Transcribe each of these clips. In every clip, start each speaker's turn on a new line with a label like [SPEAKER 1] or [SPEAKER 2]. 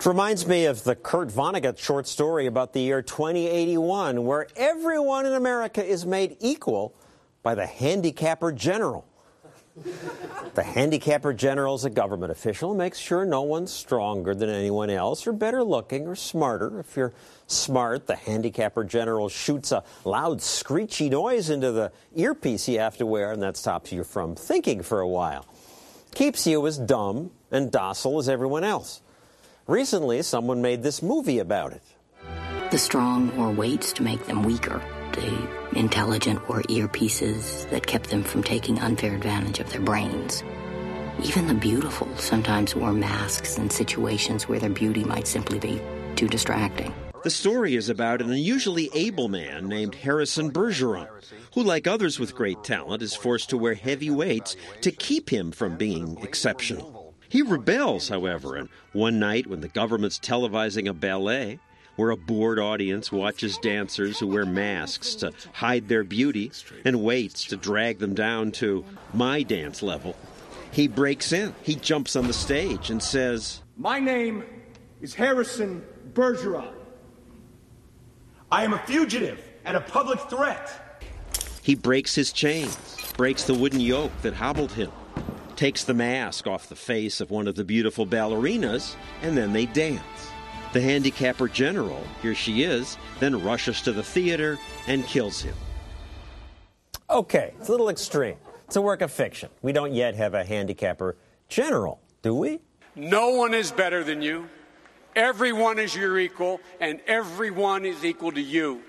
[SPEAKER 1] Reminds me of the Kurt Vonnegut short story about the year 2081, where everyone in America is made equal by the handicapper general. The handicapper general is a government official who makes sure no one's stronger than anyone else or better looking or smarter. If you're smart, the handicapper general shoots a loud screechy noise into the earpiece you have to wear, and that stops you from thinking for a while. Keeps you as dumb and docile as everyone else. Recently, someone made this movie about it.
[SPEAKER 2] The strong wore weights to make them weaker. The intelligent wore earpieces that kept them from taking unfair advantage of their brains. Even the beautiful sometimes wore masks in situations where their beauty might simply be too distracting.
[SPEAKER 1] The story is about an unusually able man named Harrison Bergeron, who, like others with great talent, is forced to wear heavy weights to keep him from being exceptional. He rebels, however, and one night when the government's televising a ballet, where a bored audience watches dancers who wear masks to hide their beauty and weights to drag them down to my dance level, he breaks in. He jumps on the stage and says,
[SPEAKER 3] "My name is Harrison Bergeron. I am a fugitive and a public threat."
[SPEAKER 1] He breaks his chains, breaks the wooden yoke that hobbled him, takes the mask off the face of one of the beautiful ballerinas, and then they dance. The handicapper general, here she is, then rushes to the theater and kills him. Okay, it's a little extreme. It's a work of fiction. We don't yet have a handicapper general, do we?
[SPEAKER 4] No one is better than you. Everyone is your equal, and everyone is equal to you.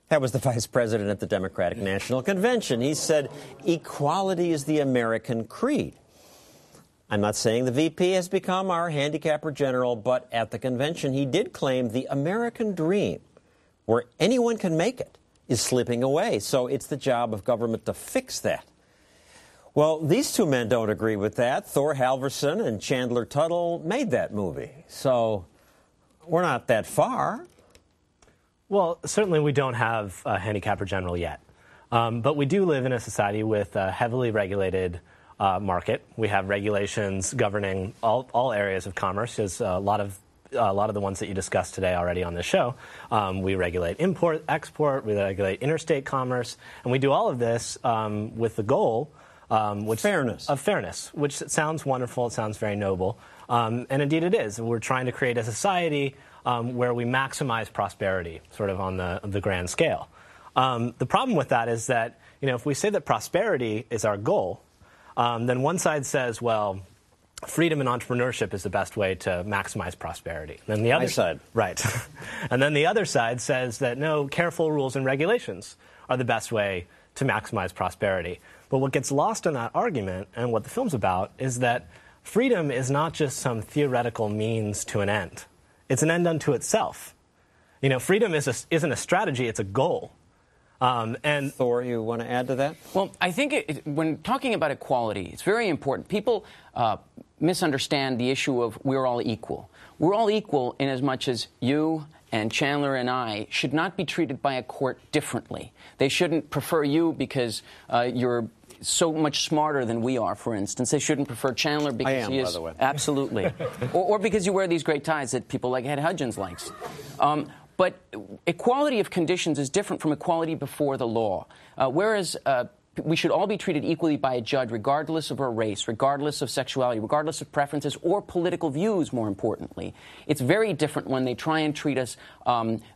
[SPEAKER 1] That was the vice president at the Democratic National Convention. He said, equality is the American creed. I'm not saying the VP has become our handicapper general, but at the convention he did claim the American dream, where anyone can make it, is slipping away. So it's the job of government to fix that. Well, these two men don't agree with that. Thor Halvorson and Chandler Tuttle made that movie. So we're not that far.
[SPEAKER 5] Well, certainly we don't have a handicapper general yet. But we do live in a society with a heavily regulated market. We have regulations governing all areas of commerce. There's a lot of the ones that you discussed today already on this show. We regulate import, export, we regulate interstate commerce, and we do all of this with the goal of fairness, which sounds wonderful, it sounds very noble, and indeed it is. We're trying to create a society where we maximize prosperity, sort of on the grand scale. The problem with that is that, if we say that prosperity is our goal, then one side says, well, freedom and entrepreneurship is the best way to maximize prosperity. Then the other side, right, and then the other side says that no, careful rules and regulations are the best way to maximize prosperity. But what gets lost in that argument, and what the film's about, is that freedom is not just some theoretical means to an end. It's an end unto itself. Freedom isn't a strategy; it's a goal. And
[SPEAKER 1] Thor, you want to add to that?
[SPEAKER 6] Well, I think when talking about equality, it's very important. People misunderstand the issue of we're all equal. We're all equal in as much as you and Chandler and I should not be treated by a court differently. They shouldn't prefer you because you're so much smarter than we are, for instance. They shouldn't prefer Chandler because he is, by the way. Absolutely. or because you wear these great ties that people like Ed Hudgens likes. But equality of conditions is different from equality before the law. Whereas we should all be treated equally by a judge, regardless of our race, regardless of sexuality, regardless of preferences or political views, more importantly. It's very different when they try and treat us,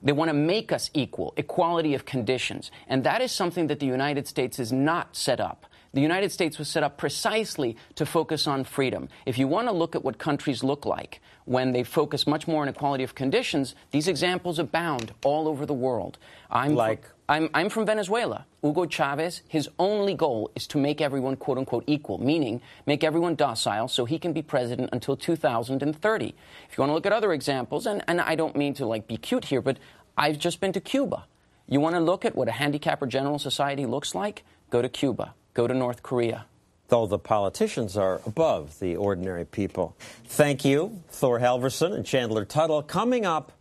[SPEAKER 6] they want to make us equal, equality of conditions. And that is something that the United States is not set up. The United States was set up precisely to focus on freedom. If you want to look at what countries look like when they focus much more on equality of conditions, these examples abound all over the world. I'm from Venezuela. Hugo Chavez, his only goal is to make everyone, quote unquote, equal, meaning make everyone docile so he can be president until 2030. If you want to look at other examples, and I don't mean to be cute here, but I've just been to Cuba. You want to look at what a handicapper general society looks like? Go to Cuba. Go to North Korea.
[SPEAKER 1] Though the politicians are above the ordinary people. Thank you, Thor Halvorson and Chandler Tuttle. Coming up,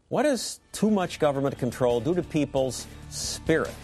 [SPEAKER 1] what does too much government control do to people's spirit?